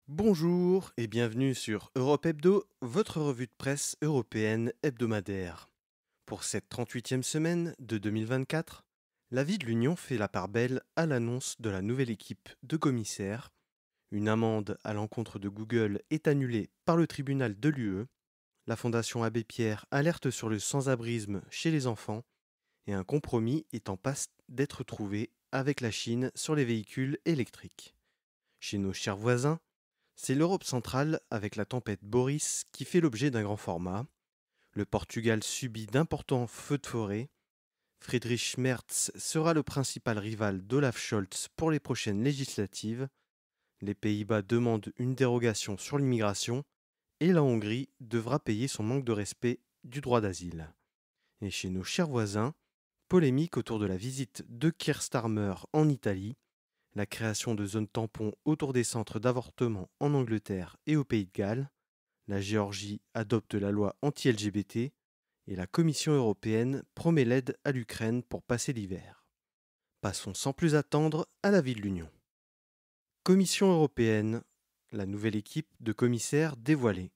Bonjour et bienvenue sur Europe Hebdo, votre revue de presse européenne hebdomadaire. Pour cette 38e semaine de 2024, la vie de l'Union fait la part belle à l'annonce de la nouvelle équipe de commissaires. Une amende à l'encontre de Google est annulée par le tribunal de l'UE. La Fondation Abbé Pierre alerte sur le sans-abrisme chez les enfants et un compromis est en passe d'être trouvé avec la Chine sur les véhicules électriques. Chez nos chers voisins, c'est l'Europe centrale, avec la tempête Boris, qui fait l'objet d'un grand format. Le Portugal subit d'importants feux de forêt. Friedrich Merz sera le principal rival d'Olaf Scholz pour les prochaines législatives. Les Pays-Bas demandent une dérogation sur l'immigration. Et la Hongrie devra payer son manque de respect du droit d'asile. Et chez nos chers voisins, polémique autour de la visite de Keir Starmer en Italie, la création de zones tampons autour des centres d'avortement en Angleterre et au Pays de Galles, la Géorgie adopte la loi anti-LGBT et la Commission européenne promet l'aide à l'Ukraine pour passer l'hiver. Passons sans plus attendre à la vie de l'Union. Commission européenne, la nouvelle équipe de commissaires dévoilée.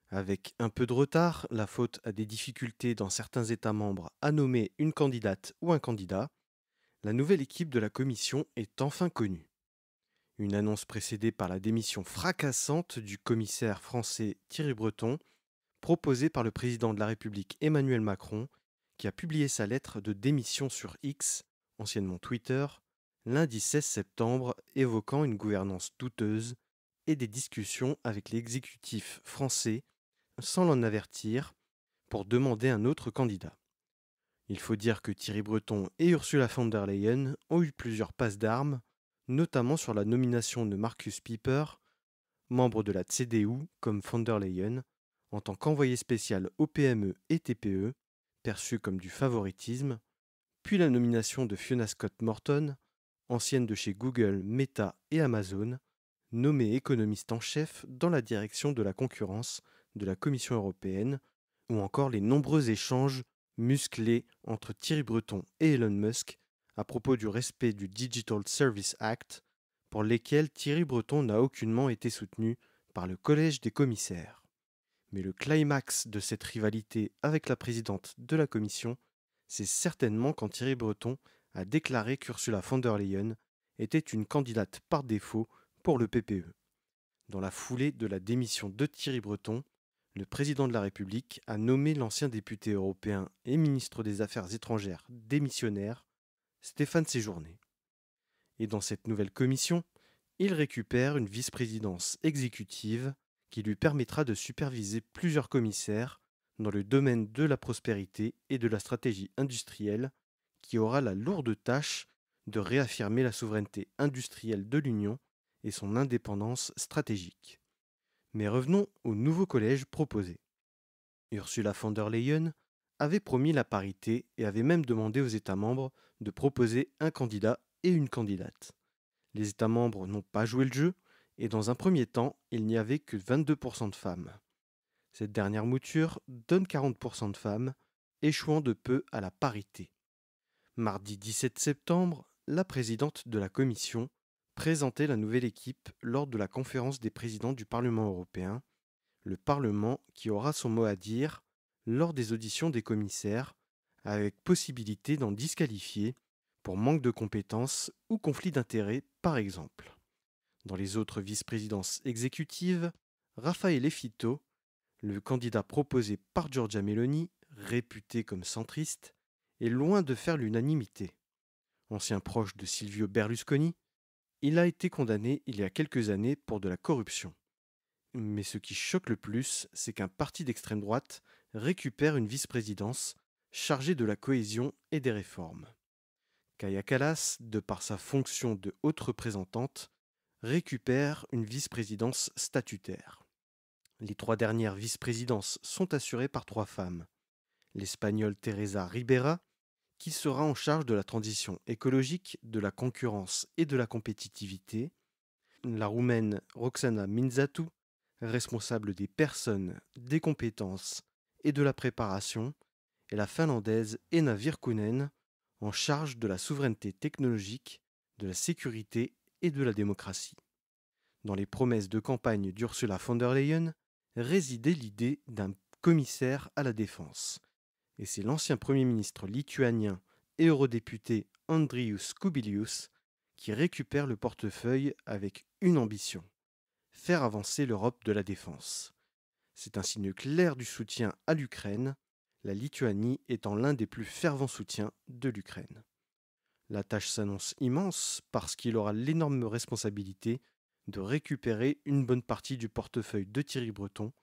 Avec un peu de retard, la faute à des difficultés dans certains États membres à nommer une candidate ou un candidat, la nouvelle équipe de la Commission est enfin connue. Une annonce précédée par la démission fracassante du commissaire français Thierry Breton, proposée par le président de la République Emmanuel Macron, qui a publié sa lettre de démission sur X, anciennement Twitter, lundi 16 septembre, évoquant une gouvernance douteuse et des discussions avec l'exécutif français sans l'en avertir pour demander un autre candidat. Il faut dire que Thierry Breton et Ursula von der Leyen ont eu plusieurs passes d'armes, notamment sur la nomination de Markus Pieper, membre de la CDU comme von der Leyen, en tant qu'envoyé spécial aux PME et TPE, perçu comme du favoritisme, puis la nomination de Fiona Scott Morton, ancienne de chez Google, Meta et Amazon, nommée économiste en chef dans la direction de la concurrence de la Commission européenne, ou encore les nombreux échanges musclés entre Thierry Breton et Elon Musk à propos du respect du Digital Service Act, pour lesquels Thierry Breton n'a aucunement été soutenu par le collège des commissaires. Mais le climax de cette rivalité avec la présidente de la commission, c'est certainement quand Thierry Breton a déclaré qu'Ursula von der Leyen était une candidate par défaut pour le PPE. Dans la foulée de la démission de Thierry Breton, le président de la République a nommé l'ancien député européen et ministre des Affaires étrangères démissionnaire, Stéphane Séjourné. Et dans cette nouvelle commission, il récupère une vice-présidence exécutive qui lui permettra de superviser plusieurs commissaires dans le domaine de la prospérité et de la stratégie industrielle, qui aura la lourde tâche de réaffirmer la souveraineté industrielle de l'Union et son indépendance stratégique. Mais revenons au nouveau collège proposé. Ursula von der Leyen avait promis la parité et avait même demandé aux États membres de proposer un candidat et une candidate. Les États membres n'ont pas joué le jeu et dans un premier temps, il n'y avait que 22% de femmes. Cette dernière mouture donne 40% de femmes, échouant de peu à la parité. Mardi 17 septembre, la présidente de la Commission présentait la nouvelle équipe lors de la conférence des présidents du Parlement européen, le Parlement qui aura son mot à dire lors des auditions des commissaires, avec possibilité d'en disqualifier pour manque de compétences ou conflit d'intérêts par exemple. Dans les autres vice-présidences exécutives, Raffaele Fitto, le candidat proposé par Giorgia Meloni, réputé comme centriste, est loin de faire l'unanimité. Ancien proche de Silvio Berlusconi, il a été condamné il y a quelques années pour de la corruption. Mais ce qui choque le plus, c'est qu'un parti d'extrême droite récupère une vice-présidence chargée de la cohésion et des réformes. Kaja Kallas, de par sa fonction de haute représentante, récupère une vice-présidence statutaire. Les trois dernières vice-présidences sont assurées par trois femmes. L'Espagnole Teresa Ribera, qui sera en charge de la transition écologique, de la concurrence et de la compétitivité. La Roumaine Roxana Minzatu, responsable des personnes, des compétences et de la préparation. Et la Finlandaise Ena Virkkunen, en charge de la souveraineté technologique, de la sécurité et de la démocratie. Dans les promesses de campagne d'Ursula von der Leyen résidait l'idée d'un commissaire à la défense. Et c'est l'ancien Premier ministre lituanien et eurodéputé Andrius Kubilius qui récupère le portefeuille avec une ambition: faire avancer l'Europe de la défense. C'est un signe clair du soutien à l'Ukraine, la Lituanie étant l'un des plus fervents soutiens de l'Ukraine. La tâche s'annonce immense parce qu'il aura l'énorme responsabilité de récupérer une bonne partie du portefeuille de Thierry Breton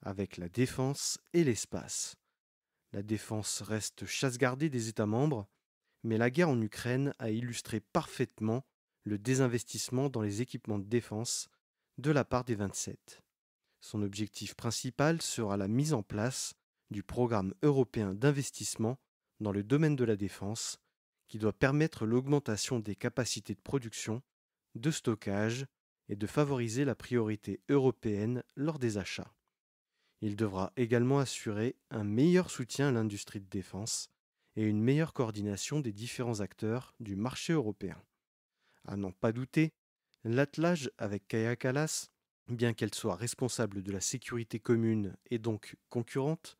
avec la défense et l'espace. La défense reste chasse gardée des États membres, mais la guerre en Ukraine a illustré parfaitement le désinvestissement dans les équipements de défense de la part des 27. Son objectif principal sera la mise en place du programme européen d'investissement dans le domaine de la défense, qui doit permettre l'augmentation des capacités de production, de stockage et de favoriser la priorité européenne lors des achats. Il devra également assurer un meilleur soutien à l'industrie de défense et une meilleure coordination des différents acteurs du marché européen. À n'en pas douter, l'attelage avec Kaja Kallas, bien qu'elle soit responsable de la sécurité commune et donc concurrente,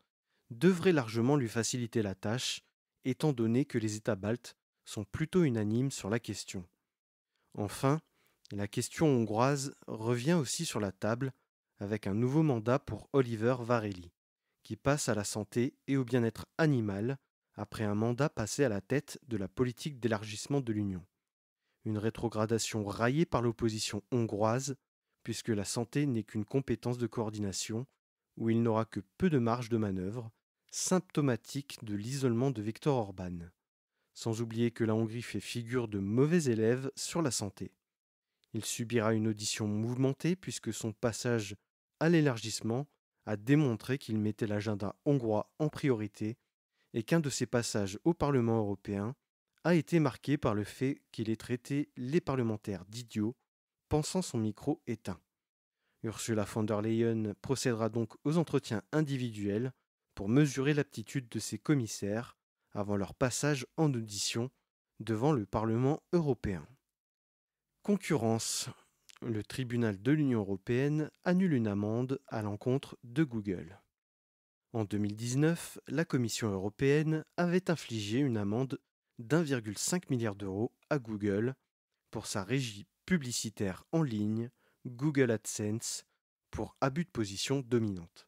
devrait largement lui faciliter la tâche, étant donné que les États baltes sont plutôt unanimes sur la question. Enfin, la question hongroise revient aussi sur la table avec un nouveau mandat pour Oliver Várhelyi, qui passe à la santé et au bien-être animal après un mandat passé à la tête de la politique d'élargissement de l'Union. Une rétrogradation raillée par l'opposition hongroise, puisque la santé n'est qu'une compétence de coordination, où il n'aura que peu de marge de manœuvre, symptomatique de l'isolement de Viktor Orban. Sans oublier que la Hongrie fait figure de mauvais élève sur la santé. Il subira une audition mouvementée puisque son passage à l'élargissement a démontré qu'il mettait l'agenda hongrois en priorité et qu'un de ses passages au Parlement européen a été marqué par le fait qu'il ait traité les parlementaires d'idiots, pensant son micro éteint. Ursula von der Leyen procédera donc aux entretiens individuels pour mesurer l'aptitude de ses commissaires avant leur passage en audition devant le Parlement européen. Concurrence. Le tribunal de l'Union européenne annule une amende à l'encontre de Google. En 2019, la Commission européenne avait infligé une amende d'1,5 milliard d'euros à Google pour sa régie publicitaire en ligne Google AdSense pour abus de position dominante.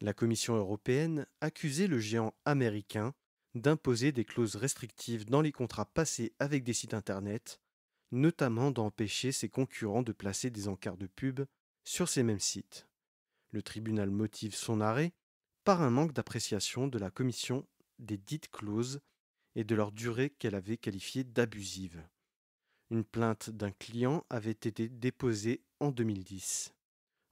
La Commission européenne accusait le géant américain d'imposer des clauses restrictives dans les contrats passés avec des sites internet, notamment d'empêcher ses concurrents de placer des encarts de pub sur ces mêmes sites. Le tribunal motive son arrêt par un manque d'appréciation de la Commission des dites clauses et de leur durée qu'elle avait qualifiée d'abusive. Une plainte d'un client avait été déposée en 2010.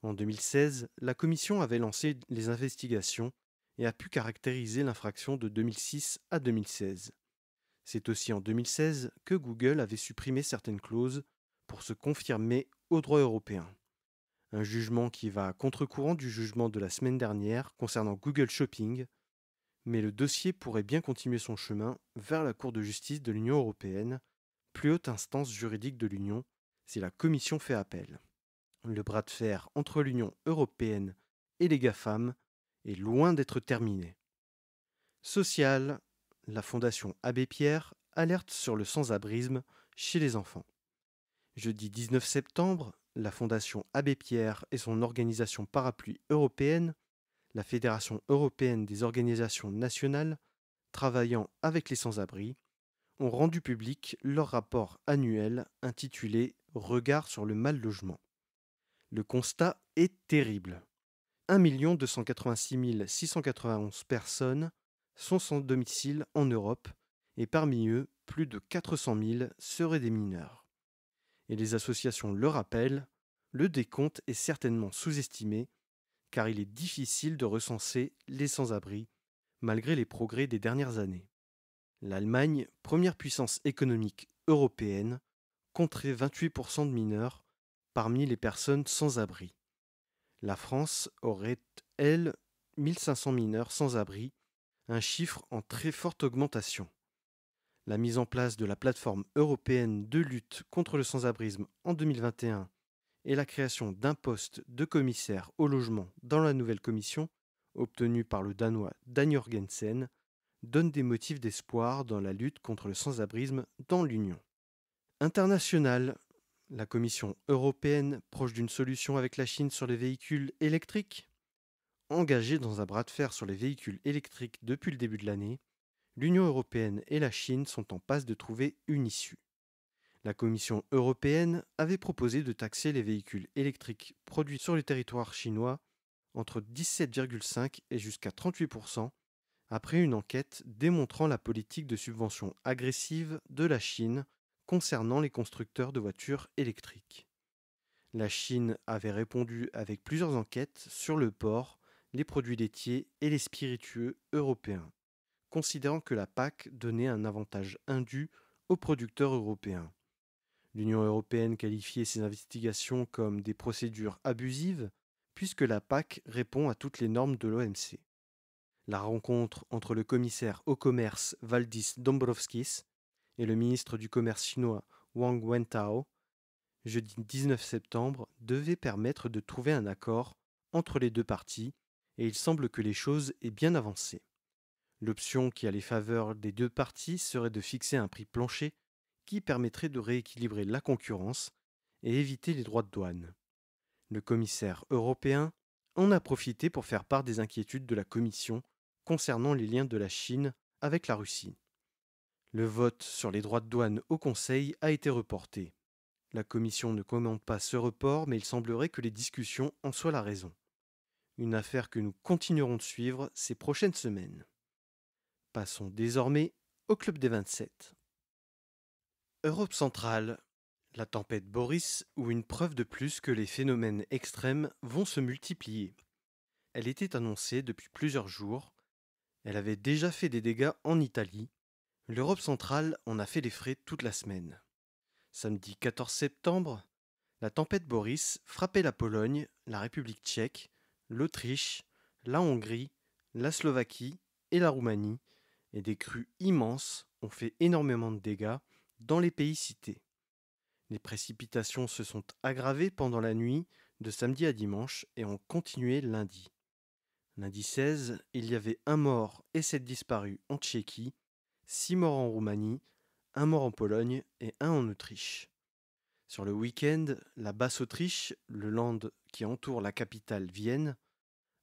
En 2016, la Commission avait lancé les investigations et a pu caractériser l'infraction de 2006 à 2016. C'est aussi en 2016 que Google avait supprimé certaines clauses pour se confirmer au droit européen. Un jugement qui va à contre-courant du jugement de la semaine dernière concernant Google Shopping, mais le dossier pourrait bien continuer son chemin vers la Cour de justice de l'Union européenne, plus haute instance juridique de l'Union, si la Commission fait appel. Le bras de fer entre l'Union européenne et les GAFAM est loin d'être terminé. Social, la Fondation Abbé Pierre alerte sur le sans-abrisme chez les enfants. Jeudi 19 septembre, la Fondation Abbé Pierre et son organisation parapluie européenne, la Fédération européenne des organisations nationales travaillant avec les sans-abri, ont rendu public leur rapport annuel intitulé Regard sur le mal-logement. Le constat est terrible. 1 286 691 personnes sont sans domicile en Europe et parmi eux, plus de 400 000 seraient des mineurs. Et les associations le rappellent, le décompte est certainement sous-estimé car il est difficile de recenser les sans-abri malgré les progrès des dernières années. L'Allemagne, première puissance économique européenne, compterait 28% de mineurs parmi les personnes sans abri. La France aurait, elle, 1500 mineurs sans abri, un chiffre en très forte augmentation. La mise en place de la plateforme européenne de lutte contre le sans-abrisme en 2021 et la création d'un poste de commissaire au logement dans la nouvelle commission, obtenue par le Danois Dan Jorgensen, donnent des motifs d'espoir dans la lutte contre le sans-abrisme dans l'Union. International, la Commission européenne, proche d'une solution avec la Chine sur les véhicules électriques. Engagée dans un bras de fer sur les véhicules électriques depuis le début de l'année, l'Union européenne et la Chine sont en passe de trouver une issue. La Commission européenne avait proposé de taxer les véhicules électriques produits sur le territoire chinois entre 17,5 et jusqu'à 38%, après une enquête démontrant la politique de subvention agressive de la Chine concernant les constructeurs de voitures électriques. La Chine avait répondu avec plusieurs enquêtes sur le porc, les produits laitiers et les spiritueux européens, considérant que la PAC donnait un avantage indu aux producteurs européens. L'Union européenne qualifiait ces investigations comme des procédures abusives, puisque la PAC répond à toutes les normes de l'OMC. La rencontre entre le commissaire au commerce Valdis Dombrovskis et le ministre du commerce chinois Wang Wentao, jeudi 19 septembre, devait permettre de trouver un accord entre les deux parties, et il semble que les choses aient bien avancé. L'option qui a les faveurs des deux parties serait de fixer un prix plancher qui permettrait de rééquilibrer la concurrence et éviter les droits de douane. Le commissaire européen en a profité pour faire part des inquiétudes de la Commission concernant les liens de la Chine avec la Russie. Le vote sur les droits de douane au Conseil a été reporté. La Commission ne commente pas ce report, mais il semblerait que les discussions en soient la raison. Une affaire que nous continuerons de suivre ces prochaines semaines. Passons désormais au Club des 27. Europe centrale. La tempête Boris, ou une preuve de plus que les phénomènes extrêmes vont se multiplier. Elle était annoncée depuis plusieurs jours. Elle avait déjà fait des dégâts en Italie. L'Europe centrale en a fait les frais toute la semaine. Samedi 14 septembre, la tempête Boris frappait la Pologne, la République tchèque, l'Autriche, la Hongrie, la Slovaquie et la Roumanie, et des crues immenses ont fait énormément de dégâts dans les pays cités. Les précipitations se sont aggravées pendant la nuit de samedi à dimanche et ont continué lundi. Lundi 16, il y avait 1 mort et 7 disparus en Tchéquie, 6 morts en Roumanie, 1 mort en Pologne et 1 en Autriche. Sur le week-end, la Basse-Autriche, le land qui entoure la capitale Vienne,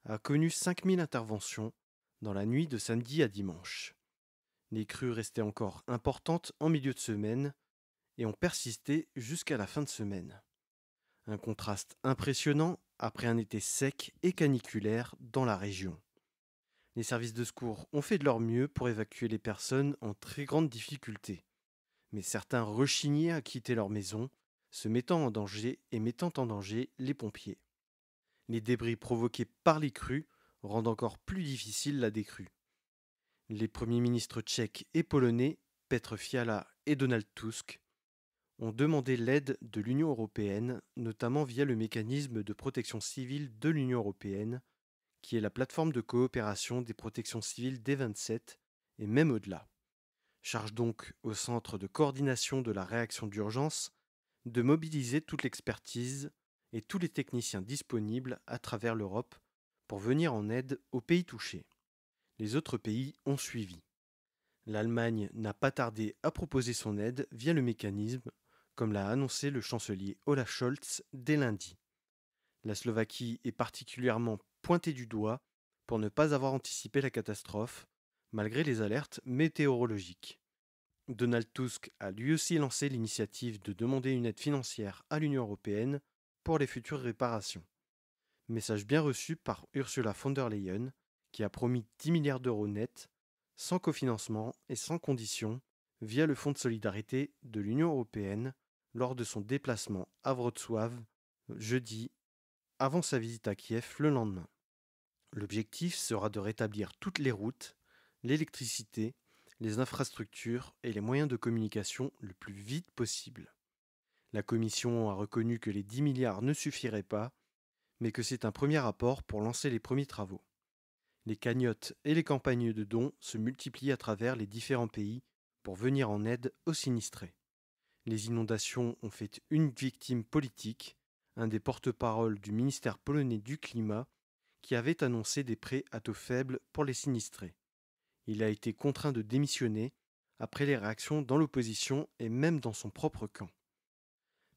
a connu 5000 interventions dans la nuit de samedi à dimanche. Les crues restaient encore importantes en milieu de semaine et ont persisté jusqu'à la fin de semaine. Un contraste impressionnant après un été sec et caniculaire dans la région. Les services de secours ont fait de leur mieux pour évacuer les personnes en très grande difficulté, mais certains rechignaient à quitter leur maison, se mettant en danger et mettant en danger les pompiers. Les débris provoqués par les crues rendent encore plus difficile la décrue. Les premiers ministres tchèques et polonais, Petr Fiala et Donald Tusk, ont demandé l'aide de l'Union européenne, notamment via le mécanisme de protection civile de l'Union européenne, qui est la plateforme de coopération des protections civiles des 27, et même au-delà. Charge donc au Centre de coordination de la réaction d'urgence de mobiliser toute l'expertise et tous les techniciens disponibles à travers l'Europe pour venir en aide aux pays touchés. Les autres pays ont suivi. L'Allemagne n'a pas tardé à proposer son aide via le mécanisme, comme l'a annoncé le chancelier Olaf Scholz dès lundi. La Slovaquie est particulièrement pointée du doigt pour ne pas avoir anticipé la catastrophe, malgré les alertes météorologiques. Donald Tusk a lui aussi lancé l'initiative de demander une aide financière à l'Union européenne pour les futures réparations. Message bien reçu par Ursula von der Leyen, qui a promis 10 milliards d'euros nets, sans cofinancement et sans condition, via le Fonds de solidarité de l'Union européenne, lors de son déplacement à Wrocław, jeudi, avant sa visite à Kiev le lendemain. L'objectif sera de rétablir toutes les routes, l'électricité, les infrastructures et les moyens de communication le plus vite possible. La Commission a reconnu que les 10 milliards ne suffiraient pas, mais que c'est un premier apport pour lancer les premiers travaux. Les cagnottes et les campagnes de dons se multiplient à travers les différents pays pour venir en aide aux sinistrés. Les inondations ont fait une victime politique, un des porte-paroles du ministère polonais du Climat, qui avait annoncé des prêts à taux faibles pour les sinistrés. Il a été contraint de démissionner après les réactions dans l'opposition et même dans son propre camp.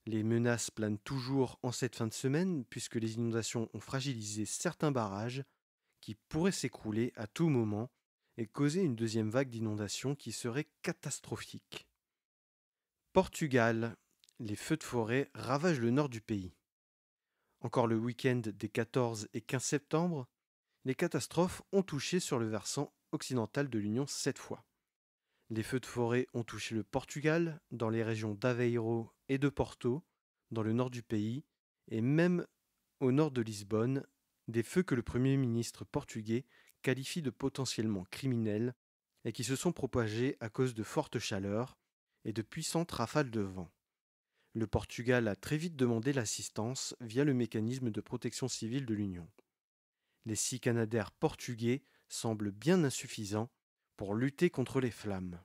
Les menaces planent toujours en cette fin de semaine puisque les inondations ont fragilisé certains barrages qui pourraient s'écrouler à tout moment et causer une deuxième vague d'inondations qui serait catastrophique. Portugal. Les feux de forêt ravagent le nord du pays. Encore le week-end des 14 et 15 septembre, les catastrophes ont touché sur le versant occidental de l'Union cette fois. Les feux de forêt ont touché le Portugal, dans les régions d'Aveiro et de Porto, dans le nord du pays, et même au nord de Lisbonne, des feux que le Premier ministre portugais qualifie de potentiellement criminels et qui se sont propagés à cause de fortes chaleurs et de puissantes rafales de vent. Le Portugal a très vite demandé l'assistance via le mécanisme de protection civile de l'Union. Les 6 Canadair portugais semblent bien insuffisants pour lutter contre les flammes.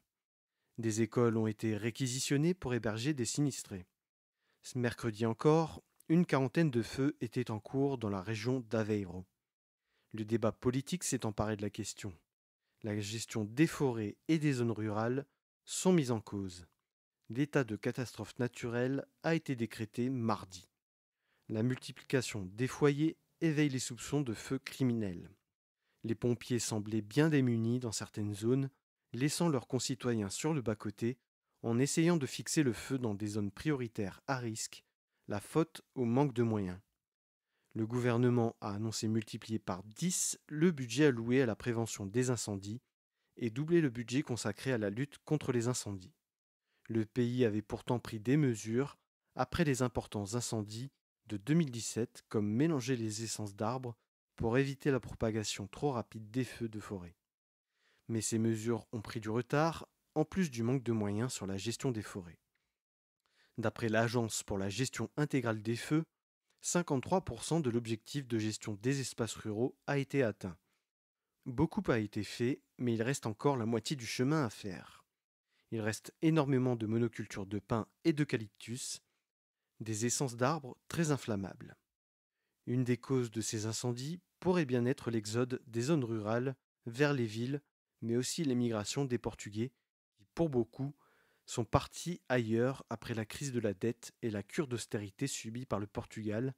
Des écoles ont été réquisitionnées pour héberger des sinistrés. Ce mercredi encore, une quarantaine de feux étaient en cours dans la région d'Aveiro. Le débat politique s'est emparé de la question. La gestion des forêts et des zones rurales sont mises en cause. L'état de catastrophe naturelle a été décrété mardi. La multiplication des foyers éveille les soupçons de feux criminels. Les pompiers semblaient bien démunis dans certaines zones, laissant leurs concitoyens sur le bas-côté en essayant de fixer le feu dans des zones prioritaires à risque, la faute au manque de moyens. Le gouvernement a annoncé multiplier par 10 le budget alloué à la prévention des incendies et doublé le budget consacré à la lutte contre les incendies. Le pays avait pourtant pris des mesures après les importants incendies de 2017, comme mélanger les essences d'arbres pour éviter la propagation trop rapide des feux de forêt. Mais ces mesures ont pris du retard, en plus du manque de moyens sur la gestion des forêts. D'après l'Agence pour la gestion intégrale des feux, 53% de l'objectif de gestion des espaces ruraux a été atteint. Beaucoup a été fait, mais il reste encore la moitié du chemin à faire. Il reste énormément de monocultures de pins et d'eucalyptus, des essences d'arbres très inflammables. Une des causes de ces incendies pourrait bien être l'exode des zones rurales vers les villes, mais aussi l'émigration des Portugais, qui pour beaucoup sont partis ailleurs après la crise de la dette et la cure d'austérité subie par le Portugal,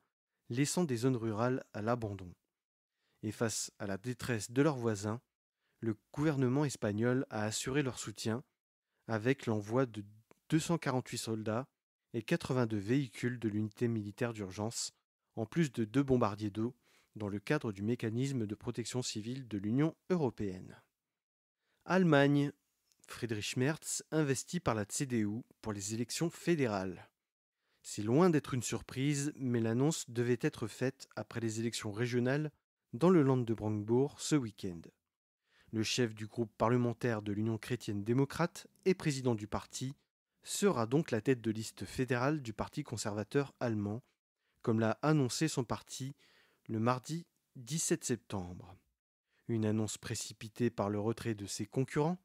laissant des zones rurales à l'abandon. Et face à la détresse de leurs voisins, le gouvernement espagnol a assuré leur soutien avec l'envoi de 248 soldats et 82 véhicules de l'unité militaire d'urgence, en plus de 2 bombardiers d'eau, dans le cadre du mécanisme de protection civile de l'Union européenne. Allemagne. Friedrich Merz investi par la CDU pour les élections fédérales. C'est loin d'être une surprise, mais l'annonce devait être faite après les élections régionales dans le Land de Brandenburg ce week-end. Le chef du groupe parlementaire de l'Union chrétienne démocrate et président du parti sera donc la tête de liste fédérale du Parti conservateur allemand, comme l'a annoncé son parti le mardi 17 septembre. Une annonce précipitée par le retrait de ses concurrents,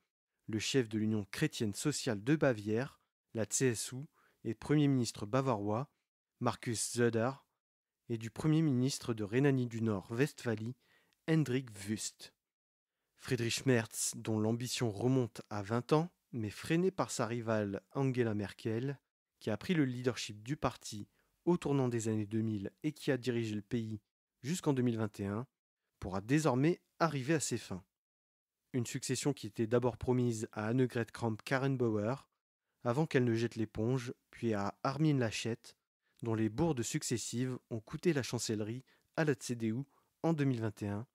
le chef de l'Union chrétienne sociale de Bavière, la CSU, et Premier ministre bavarois, Markus Söder, et du Premier ministre de Rhénanie du Nord-Westphalie, Hendrik Wüst. Friedrich Merz, dont l'ambition remonte à 20 ans, mais freiné par sa rivale Angela Merkel, qui a pris le leadership du parti au tournant des années 2000 et qui a dirigé le pays jusqu'en 2021, pourra désormais arriver à ses fins. Une succession qui était d'abord promise à Annegret Kramp-Karrenbauer, avant qu'elle ne jette l'éponge, puis à Armin Laschet, dont les bourdes successives ont coûté la chancellerie à la CDU en 2021,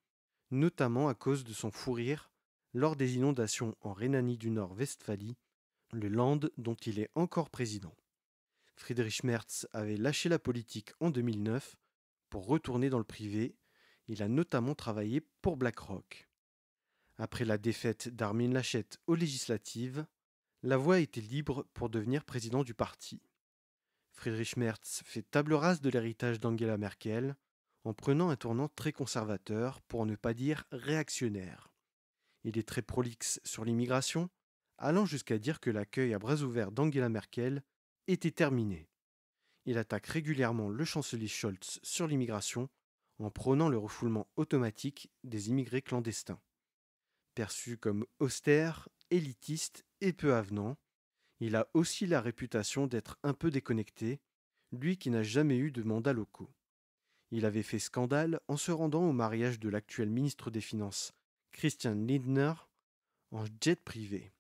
notamment à cause de son fou rire lors des inondations en Rhénanie du Nord-Westphalie, le Land dont il est encore président. Friedrich Merz avait lâché la politique en 2009 pour retourner dans le privé. Il a notamment travaillé pour BlackRock. Après la défaite d'Armin Laschet aux législatives, la voie était libre pour devenir président du parti. Friedrich Merz fait table rase de l'héritage d'Angela Merkel en prenant un tournant très conservateur, pour ne pas dire réactionnaire. Il est très prolixe sur l'immigration, allant jusqu'à dire que l'accueil à bras ouverts d'Angela Merkel était terminé. il attaque régulièrement le chancelier Scholz sur l'immigration en prônant le refoulement automatique des immigrés clandestins. Perçu comme austère, élitiste et peu avenant, il a aussi la réputation d'être un peu déconnecté, lui qui n'a jamais eu de mandats locaux. Il avait fait scandale en se rendant au mariage de l'actuel ministre des Finances, Christian Lindner, en jet privé.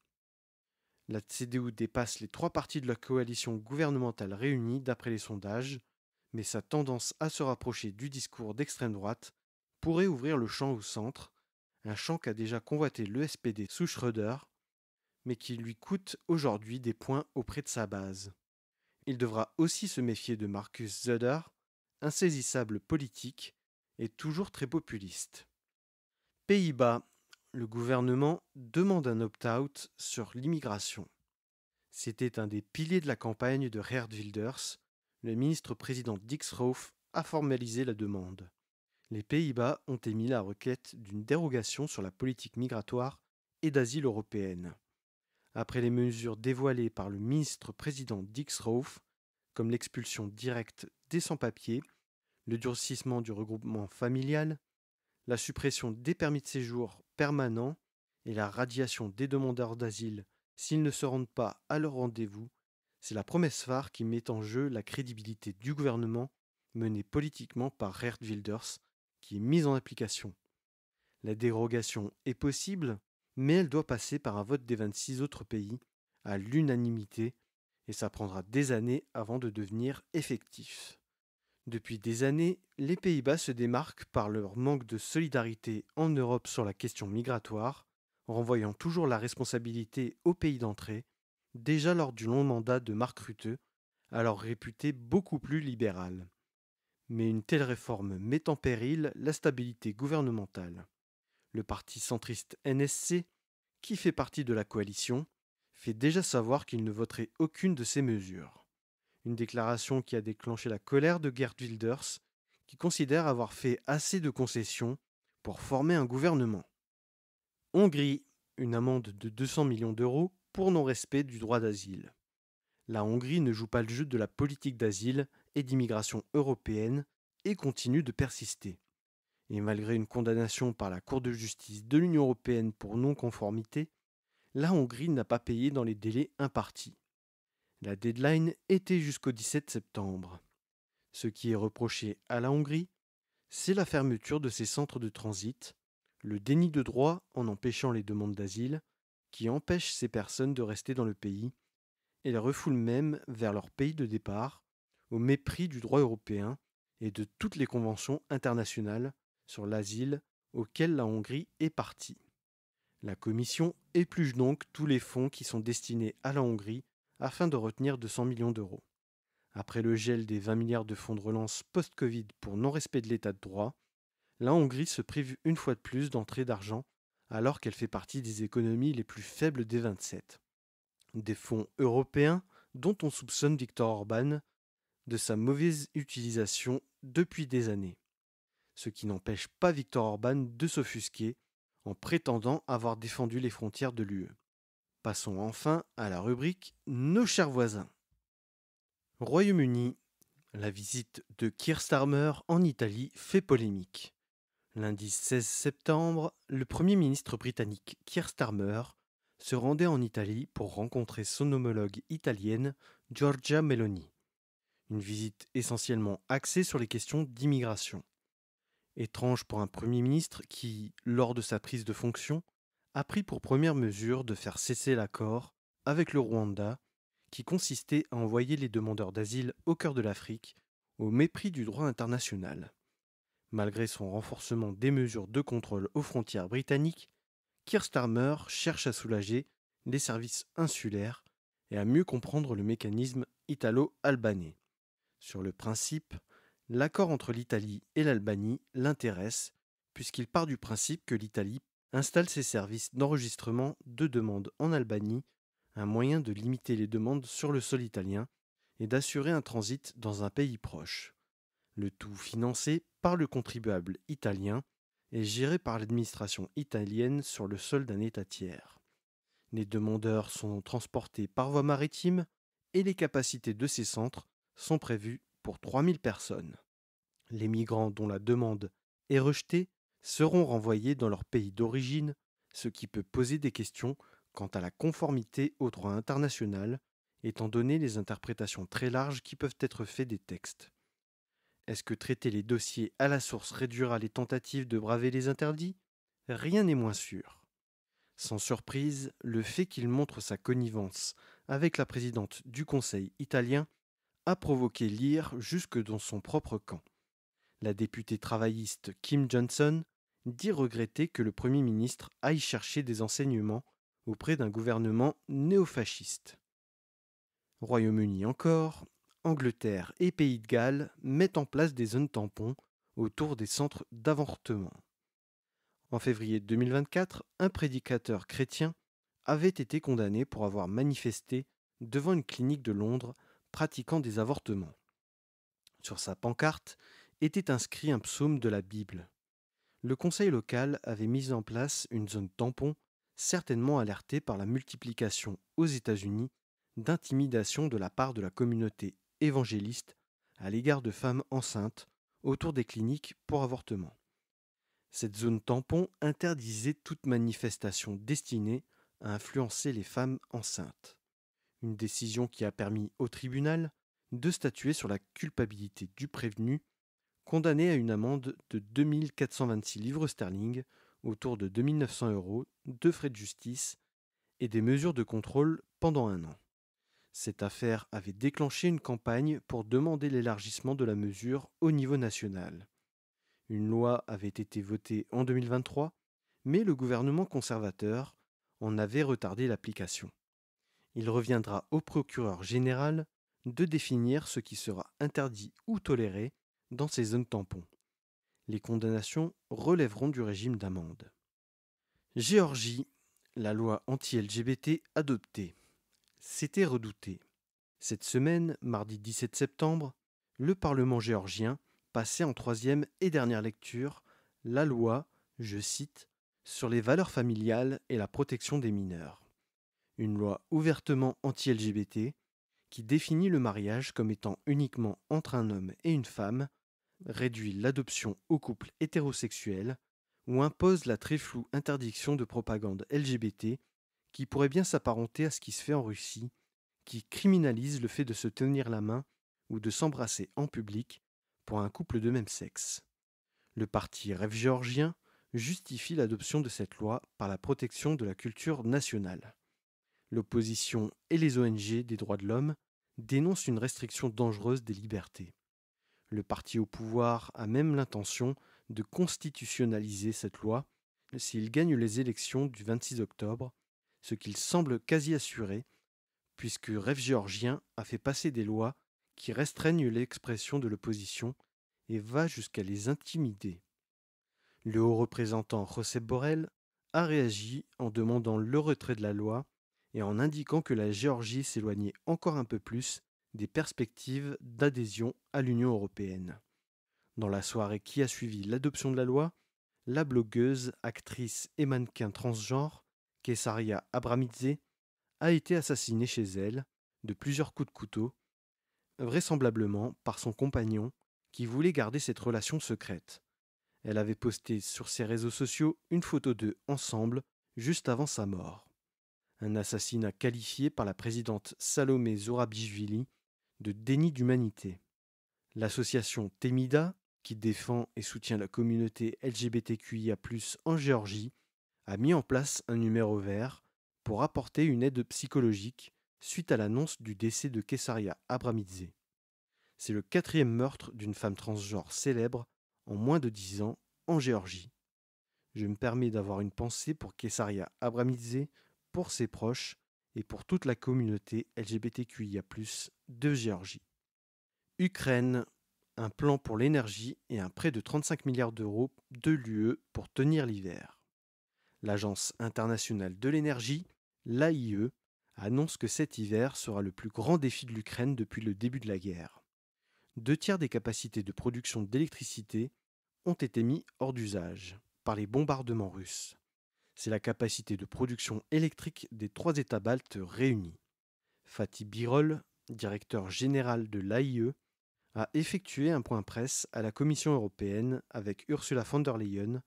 La CDU dépasse les 3 partis de la coalition gouvernementale réunie d'après les sondages, mais sa tendance à se rapprocher du discours d'extrême droite pourrait ouvrir le champ au centre, un champ qu'a déjà convoité le SPD sous Schröder, mais qui lui coûte aujourd'hui des points auprès de sa base. Il devra aussi se méfier de Markus Söder, insaisissable politique et toujours très populiste. Pays-Bas, le gouvernement demande un opt-out sur l'immigration. C'était un des piliers de la campagne de Geert Wilders. Le ministre-président Dick Schoof a formalisé la demande. Les Pays-Bas ont émis la requête d'une dérogation sur la politique migratoire et d'asile européenne. Après les mesures dévoilées par le ministre-président Dick Schoof, comme l'expulsion directe des sans-papiers, le durcissement du regroupement familial, la suppression des permis de séjour permanents et la radiation des demandeurs d'asile s'ils ne se rendent pas à leur rendez-vous, c'est la promesse phare qui met en jeu la crédibilité du gouvernement mené politiquement par Geert Wilders, qui est mise en application. La dérogation est possible, mais elle doit passer par un vote des 26 autres pays, à l'unanimité, et ça prendra des années avant de devenir effectif. Depuis des années, les Pays-Bas se démarquent par leur manque de solidarité en Europe sur la question migratoire, renvoyant toujours la responsabilité aux pays d'entrée, déjà lors du long mandat de Mark Rutte, alors réputé beaucoup plus libéral. Mais une telle réforme met en péril la stabilité gouvernementale. Le parti centriste NSC, qui fait partie de la coalition, fait déjà savoir qu'il ne voterait aucune de ces mesures. Une déclaration qui a déclenché la colère de Geert Wilders, qui considère avoir fait assez de concessions pour former un gouvernement. Hongrie, une amende de 200 millions d'euros pour non-respect du droit d'asile. La Hongrie ne joue pas le jeu de la politique d'asile et d'immigration européenne et continue de persister. Et malgré une condamnation par la Cour de justice de l'Union européenne pour non-conformité, la Hongrie n'a pas payé dans les délais impartis. La deadline était jusqu'au 17 septembre. Ce qui est reproché à la Hongrie, c'est la fermeture de ses centres de transit, le déni de droit en empêchant les demandes d'asile, qui empêche ces personnes de rester dans le pays, et les refoule même vers leur pays de départ, au mépris du droit européen et de toutes les conventions internationales sur l'asile auxquelles la Hongrie est partie. La Commission épluche donc tous les fonds qui sont destinés à la Hongrie afin de retenir 200 millions d'euros. Après le gel des 20 milliards de fonds de relance post-Covid pour non-respect de l'état de droit, la Hongrie se prive une fois de plus d'entrées d'argent alors qu'elle fait partie des économies les plus faibles des 27. Des fonds européens dont on soupçonne Viktor Orban de sa mauvaise utilisation depuis des années. Ce qui n'empêche pas Viktor Orban de s'offusquer en prétendant avoir défendu les frontières de l'UE. Passons enfin à la rubrique Nos chers voisins. Royaume-Uni. La visite de Keir Starmer en Italie fait polémique. Lundi 16 septembre, le Premier ministre britannique Keir Starmer se rendait en Italie pour rencontrer son homologue italienne Giorgia Meloni. Une visite essentiellement axée sur les questions d'immigration. Étrange pour un Premier ministre qui, lors de sa prise de fonction, a pris pour première mesure de faire cesser l'accord avec le Rwanda, qui consistait à envoyer les demandeurs d'asile au cœur de l'Afrique, au mépris du droit international. Malgré son renforcement des mesures de contrôle aux frontières britanniques, Keir Starmer cherche à soulager les services insulaires et à mieux comprendre le mécanisme italo-albanais. Sur le principe, l'accord entre l'Italie et l'Albanie l'intéresse, puisqu'il part du principe que l'Italie installe ses services d'enregistrement de demandes en Albanie, un moyen de limiter les demandes sur le sol italien et d'assurer un transit dans un pays proche. Le tout financé par le contribuable italien et géré par l'administration italienne sur le sol d'un État tiers. Les demandeurs sont transportés par voie maritime et les capacités de ces centres sont prévus pour 3000 personnes. Les migrants dont la demande est rejetée seront renvoyés dans leur pays d'origine, ce qui peut poser des questions quant à la conformité au droit international, étant donné les interprétations très larges qui peuvent être faites des textes. Est-ce que traiter les dossiers à la source réduira les tentatives de braver les interdits? Rien n'est moins sûr. Sans surprise, le fait qu'il montre sa connivence avec la présidente du Conseil italien a provoqué l'ire jusque dans son propre camp. La députée travailliste Kim Johnson dit regretter que le Premier ministre aille chercher des enseignements auprès d'un gouvernement néofasciste. Royaume-Uni encore, Angleterre et Pays de Galles mettent en place des zones tampons autour des centres d'avortement. En février 2024, un prédicateur chrétien avait été condamné pour avoir manifesté devant une clinique de Londres pratiquant des avortements. Sur sa pancarte était inscrit un psaume de la Bible. Le conseil local avait mis en place une zone tampon, certainement alertée par la multiplication aux États-Unis d'intimidation de la part de la communauté évangéliste à l'égard de femmes enceintes autour des cliniques pour avortement. Cette zone tampon interdisait toute manifestation destinée à influencer les femmes enceintes. Une décision qui a permis au tribunal de statuer sur la culpabilité du prévenu, condamné à une amende de 2426 livres sterling, autour de 2900 €, de frais de justice et des mesures de contrôle pendant 1 an. Cette affaire avait déclenché une campagne pour demander l'élargissement de la mesure au niveau national. Une loi avait été votée en 2023, mais le gouvernement conservateur en avait retardé l'application. Il reviendra au procureur général de définir ce qui sera interdit ou toléré dans ces zones tampons. Les condamnations relèveront du régime d'amende. Géorgie, la loi anti-LGBT adoptée. C'était redouté. Cette semaine, mardi 17 septembre, le Parlement géorgien passait en troisième et dernière lecture la loi, je cite, sur les valeurs familiales et la protection des mineurs. Une loi ouvertement anti-LGBT qui définit le mariage comme étant uniquement entre un homme et une femme, réduit l'adoption aux couples hétérosexuels ou impose la très floue interdiction de propagande LGBT qui pourrait bien s'apparenter à ce qui se fait en Russie, qui criminalise le fait de se tenir la main ou de s'embrasser en public pour un couple de même sexe. Le parti Rêve géorgien justifie l'adoption de cette loi par la protection de la culture nationale. L'opposition et les ONG des droits de l'homme dénoncent une restriction dangereuse des libertés. Le parti au pouvoir a même l'intention de constitutionnaliser cette loi s'il gagne les élections du 26 octobre, ce qu'il semble quasi assuré, puisque Rêve géorgien a fait passer des lois qui restreignent l'expression de l'opposition et va jusqu'à les intimider. Le haut représentant Josep Borrell a réagi en demandant le retrait de la loi et en indiquant que la Géorgie s'éloignait encore un peu plus des perspectives d'adhésion à l'Union européenne. Dans la soirée qui a suivi l'adoption de la loi, la blogueuse, actrice et mannequin transgenre, Kesaria Abramidze, a été assassinée chez elle de plusieurs coups de couteau, vraisemblablement par son compagnon qui voulait garder cette relation secrète. Elle avait posté sur ses réseaux sociaux une photo d'eux ensemble juste avant sa mort. Un assassinat qualifié par la présidente Salomé Zourabichvili de déni d'humanité. L'association Temida, qui défend et soutient la communauté LGBTQIA+ en Géorgie, a mis en place un numéro vert pour apporter une aide psychologique suite à l'annonce du décès de Kesaria Abramidze. C'est le 4e meurtre d'une femme transgenre célèbre en moins de 10 ans en Géorgie. Je me permets d'avoir une pensée pour Kesaria Abramidze, pour ses proches et pour toute la communauté LGBTQIA+ de Géorgie. Ukraine, un plan pour l'énergie et un prêt de 35 milliards d'euros de l'UE pour tenir l'hiver. L'Agence internationale de l'énergie, l'AIE, annonce que cet hiver sera le plus grand défi de l'Ukraine depuis le début de la guerre. 2/3 des capacités de production d'électricité ont été mis hors d'usage par les bombardements russes. C'est la capacité de production électrique des 3 États baltes réunis. Fatih Birol, directeur général de l'AIE, a effectué un point presse à la Commission européenne avec Ursula von der Leyen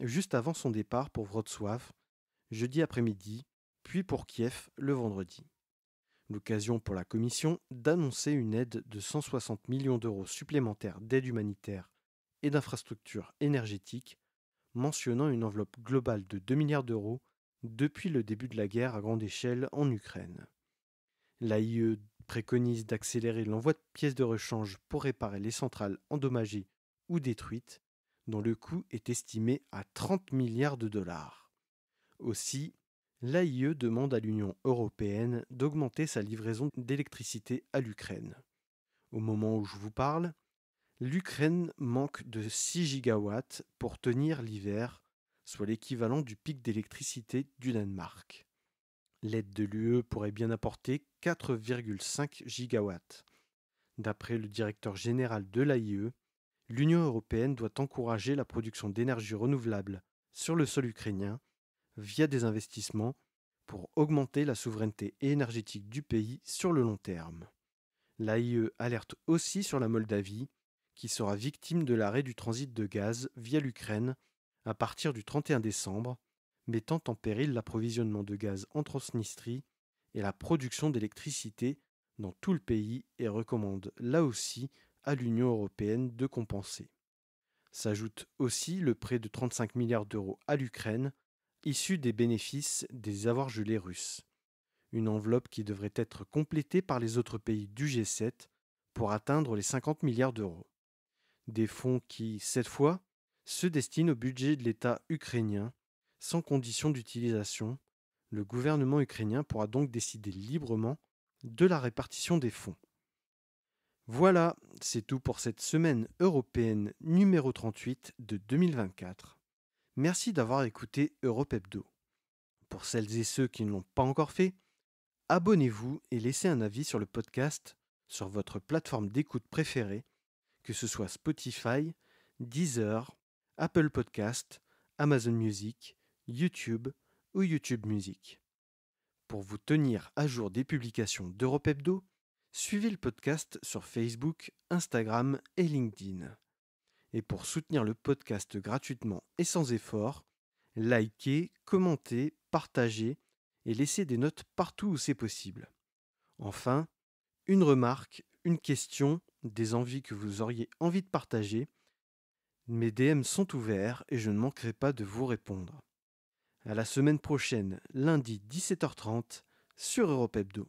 juste avant son départ pour Wrocław, jeudi après-midi, puis pour Kiev le vendredi. L'occasion pour la Commission d'annoncer une aide de 160 millions d'euros supplémentaires d'aide humanitaire et d'infrastructures énergétiques, mentionnant une enveloppe globale de 2 milliards d'euros depuis le début de la guerre à grande échelle en Ukraine. L'AIE préconise d'accélérer l'envoi de pièces de rechange pour réparer les centrales endommagées ou détruites, dont le coût est estimé à 30 milliards de dollars. Aussi, l'AIE demande à l'Union européenne d'augmenter sa livraison d'électricité à l'Ukraine. Au moment où je vous parle, l'Ukraine manque de 6 gigawatts pour tenir l'hiver, soit l'équivalent du pic d'électricité du Danemark. L'aide de l'UE pourrait bien apporter 4,5 gigawatts. D'après le directeur général de l'AIE, l'Union européenne doit encourager la production d'énergie renouvelable sur le sol ukrainien via des investissements pour augmenter la souveraineté énergétique du pays sur le long terme. L'AIE alerte aussi sur la Moldavie, qui sera victime de l'arrêt du transit de gaz via l'Ukraine à partir du 31 décembre, mettant en péril l'approvisionnement de gaz en Transnistrie et la production d'électricité dans tout le pays et recommande là aussi à l'Union européenne de compenser. S'ajoute aussi le prêt de 35 milliards d'euros à l'Ukraine, issu des bénéfices des avoirs gelés russes. Une enveloppe qui devrait être complétée par les autres pays du G7 pour atteindre les 50 milliards d'euros. Des fonds qui, cette fois, se destinent au budget de l'État ukrainien, sans condition d'utilisation. Le gouvernement ukrainien pourra donc décider librement de la répartition des fonds. Voilà, c'est tout pour cette semaine européenne numéro 38 de 2024. Merci d'avoir écouté Europe Hebdo. Pour celles et ceux qui ne l'ont pas encore fait, abonnez-vous et laissez un avis sur le podcast sur votre plateforme d'écoute préférée, que ce soit Spotify, Deezer, Apple Podcast, Amazon Music, YouTube ou YouTube Music. Pour vous tenir à jour des publications d'Europe Hebdo, suivez le podcast sur Facebook, Instagram et LinkedIn. Et pour soutenir le podcast gratuitement et sans effort, likez, commentez, partagez et laissez des notes partout où c'est possible. Enfin, une remarque, une question, des envies que vous auriez envie de partager, mes DM sont ouverts et je ne manquerai pas de vous répondre. À la semaine prochaine, lundi 17h30 sur Europe Hebdo.